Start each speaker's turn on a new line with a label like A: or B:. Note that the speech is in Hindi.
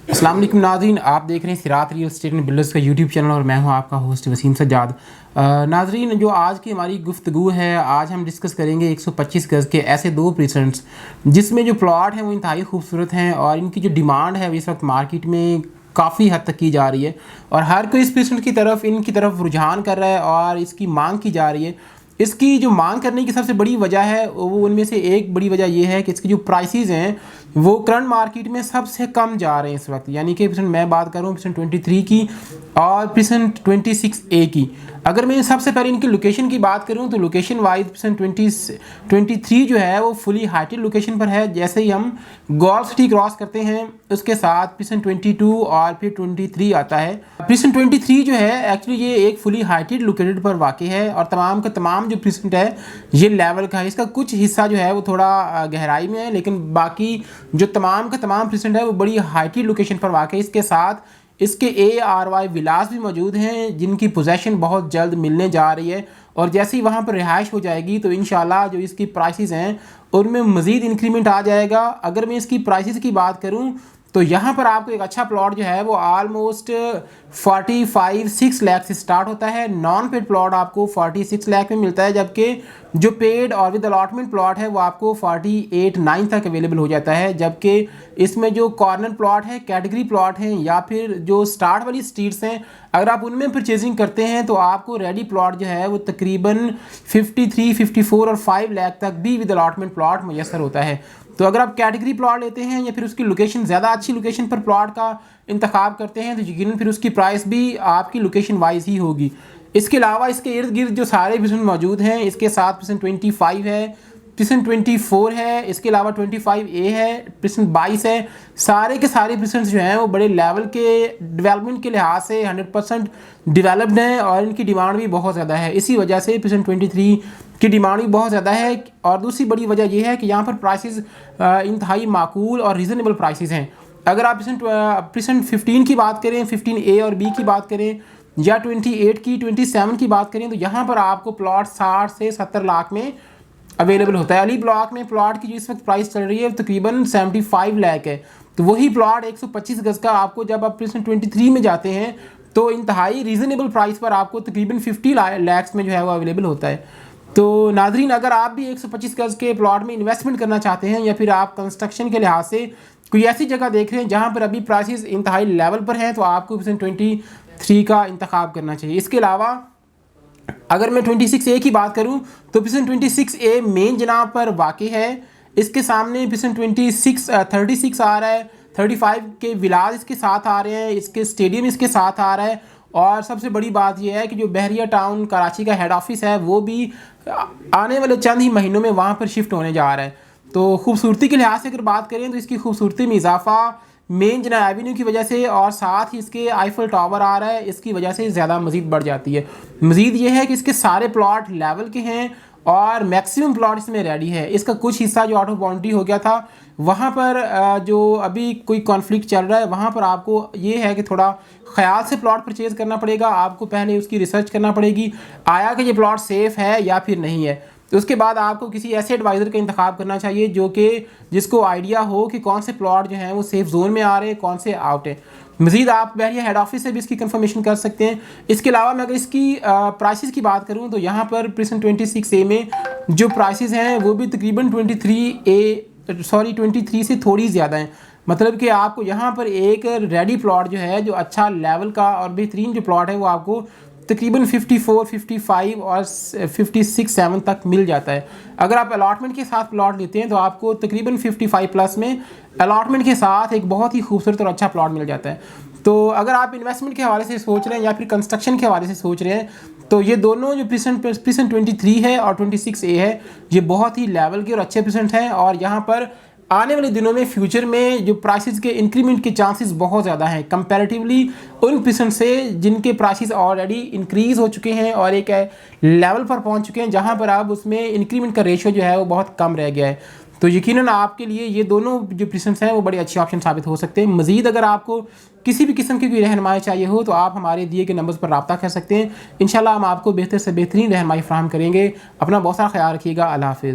A: अस्सलाम वालेकुम नाज़रीन, आप देख रहे हैं सिरात रियल एस्टेट एंड बिल्डर्स का यूट्यूब चैनल और मैं हूं आपका होस्ट वसीम सज्जाद। नाज़रीन, जो आज की हमारी गुफ्तगू है, आज हम डिस्कस करेंगे 125 गज़ के ऐसे दो प्रीसेंट्स जिसमें जो प्लॉट हैं वो इंतहाई खूबसूरत हैं और इनकी जो डिमांड है इस वक्त मार्केट में काफ़ी हद तक की जा रही है और हर कोई इस प्रीसेंट की तरफ इनकी तरफ रुझान कर रहा है और इसकी मांग की जा रही है। इसकी जो मांग करने की सबसे बड़ी वजह है वो उनमें से एक बड़ी वजह ये है कि इसकी जो प्राइसेस हैं वो करंट मार्केट में सबसे कम जा रहे हैं इस वक्त। यानी कि परसेंट मैं बात कर रहा हूँ परसेंट 23 की और परसेंट 26A की। अगर मैं सबसे पहले इनकी लोकेशन की बात करूँ तो लोकेशन वाइज परसेंट 23 जो है वो फुली हाइटेड लोकेशन पर है। जैसे ही हम गोल्फ सिटी क्रॉस करते हैं उसके साथ परसेंट 22 और फिर 23 आता है। परसेंट 23 जो है एक्चुअली ये एक फुली हाइटेड लोकेटेड पर वाक़ई है और तमाम का तमाम जो परसेंट है ये लेवल का है। इसका कुछ हिस्सा जो है वो थोड़ा गहराई में है, लेकिन बाकी जो तमाम का तमाम परसेंट है वो बड़ी हाइटेड लोकेशन पर वाक़ई। इसके साथ इसके ARY विलास भी मौजूद हैं जिनकी पोजेसन बहुत जल्द मिलने जा रही है और जैसे ही वहाँ पर रिहाइश हो जाएगी तो इंशाल्लाह जो इसकी प्राइसेस हैं उनमें मज़ीद इंक्रीमेंट आ जाएगा। अगर मैं इसकी प्राइसेस की बात करूँ तो यहाँ पर आपको एक अच्छा प्लॉट जो है वो ऑलमोस्ट 45-6 लाख से स्टार्ट होता है। नॉन पेड प्लॉट आपको 46 लाख में मिलता है, जबकि जो पेड और विद अलॉटमेंट प्लॉट है वो आपको 48-9 तक अवेलेबल हो जाता है। जबकि इसमें जो कॉर्नर प्लॉट है, कैटेगरी प्लॉट हैं या फिर जो स्टार्ट वाली स्ट्रीट्स हैं, अगर आप उनमें परचेजिंग करते हैं तो आपको रेडी प्लॉट जो है वो तकरीबन 53, 54 और 5 लाख तक भी विद अलॉटमेंट प्लॉट मैसर होता है। तो अगर आप कैटेगरी प्लॉट लेते हैं या फिर उसकी लोकेशन ज़्यादा अच्छी लोकेशन पर प्लॉट का इंतखाब करते हैं तो यकीनन फिर उसकी प्राइस भी आपकी लोकेशन वाइज ही होगी। इसके अलावा इसके इर्द गिर्द जो सारे परसेंट मौजूद हैं, इसके साथ परसेंट 25 है, परसेंट 24 है, इसके अलावा 25A है, परसेंट 22 है। सारे के सारे परसेंट जो हैं वो बड़े लेवल के डेवलपमेंट के लिहाज से 100% डेवलप्ड हैं और इनकी डिमांड भी बहुत ज़्यादा है। इसी वजह से परसेंट 23 की डिमांड भी बहुत ज़्यादा है और दूसरी बड़ी वजह यह है कि यहाँ पर प्राइसेस इंतहाई माकूल और रीज़नेबल प्राइसेस हैं। अगर आप परसेंट 15 की बात करें, 15A और B की बात करें या 28 की, 27 की बात करें तो यहाँ पर आपको प्लॉट 60 से 70 लाख में अवेलेबल होता है। अली ब्लॉक में प्लॉट की जो इस वक्त प्राइस चल रही है तकरीबन 75 लाख है। तो वही प्लॉट 125 गज़ का आपको जब आप परसेंट 23 में जाते हैं तो इंतहाई रीज़नेबल प्राइस पर आपको तकरीबन 50 लाख में जो है वो अवेलेबल होता है। तो नाजरीन, अगर आप भी 125 गज़ के प्लॉट में इन्वेस्टमेंट करना चाहते हैं या फिर आप कंस्ट्रक्शन के लिहाज से कोई ऐसी जगह देख रहे हैं जहां पर अभी प्राइसेस इंतहाई लेवल पर हैं तो आपको परसेंट 23 का इंतखाब करना चाहिए। इसके अलावा अगर मैं 26A की बात करूं तो परसेंट 26A मेन जनाब पर वाक़ई है। इसके सामने परसेंट 36 आ रहा है, 35 के विलास इसके साथ आ रहे हैं, इसके स्टेडियम इसके साथ आ रहा है और सबसे बड़ी बात यह है कि जो बहरिया टाउन कराची का हेड ऑफिस है वो भी आने वाले चंद ही महीनों में वहाँ पर शिफ्ट होने जा रहा है। तो खूबसूरती के लिहाज से अगर बात करें तो इसकी खूबसूरती में इजाफा मेन जना एवेन्यू की वजह से और साथ ही इसके आईफल टावर आ रहा है, इसकी वजह से ज़्यादा मज़ीद बढ़ जाती है। मज़ीद ये है कि इसके सारे प्लॉट लेवल के हैं और मैक्सिमम प्लॉट इसमें रेडी है। इसका कुछ हिस्सा जो आउट ऑफ बाउंड्री हो गया था वहाँ पर जो अभी कोई कॉन्फ्लिक्ट चल रहा है वहाँ पर आपको ये है कि थोड़ा ख्याल से प्लॉट परचेज करना पड़ेगा। आपको पहले उसकी रिसर्च करना पड़ेगी आया कि ये प्लॉट सेफ़ है या फिर नहीं है। तो उसके बाद आपको किसी ऐसे एडवाइज़र का इंतखाब करना चाहिए जो कि जिसको आइडिया हो कि कौन से प्लॉट जो हैं वो सेफ़ जोन में आ रहे हैं, कौन से आउट है। मज़ीद आप बहरिया हेड ऑफिस से भी इसकी कंफर्मेशन कर सकते हैं। इसके अलावा मैं अगर इसकी प्राइसेस की बात करूं तो यहाँ पर परसेंट 26A में जो प्राइसेस हैं वो भी तकरीबन 23 से थोड़ी ज़्यादा हैं। मतलब कि आपको यहाँ पर एक रेडी प्लॉट जो है जो अच्छा लेवल का और बेहतरीन जो प्लॉट है वो आपको तकरीबन 54, 55 और 56-7 तक मिल जाता है। अगर आप अलॉटमेंट के साथ प्लॉट लेते हैं तो आपको तकरीबन 55 प्लस में अलॉटमेंट के साथ एक बहुत ही खूबसूरत और अच्छा प्लॉट मिल जाता है। तो अगर आप इन्वेस्टमेंट के हवाले से सोच रहे हैं या फिर कंस्ट्रक्शन के हवाले से सोच रहे हैं तो ये दोनों जो परसेंट 23 है और 26A है ये बहुत ही लेवल के और अच्छे परसेंट हैं और यहाँ पर आने वाले दिनों में फ्यूचर में जो प्राइसेस के इंक्रीमेंट के चांसेस बहुत ज़्यादा हैं कंपैरेटिवली उन परसेंट से जिनके प्राइसेस ऑलरेडी इंक्रीज़ हो चुके हैं और एक लेवल पर पहुंच चुके हैं जहां पर अब उसमें इंक्रीमेंट का रेशियो जो है वो बहुत कम रह गया है। तो यकीनन आपके लिए ये दोनों जो परसेंट्स हैं वो बड़े अच्छे ऑप्शन साबित हो सकते हैं। मज़ीद अगर आपको किसी भी किस्म की कोई रहनुमाई चाहिए हो तो आप हमारे दिए गए नंबर्स पर रब्ता कर सकते हैं। इंशाल्लाह हम आपको बेहतर से बेहतरीन रहनुमाई फराहम करेंगे। अपना बहुत सारा ख्याल रखिएगा। अल्लाह हाफ़िज़।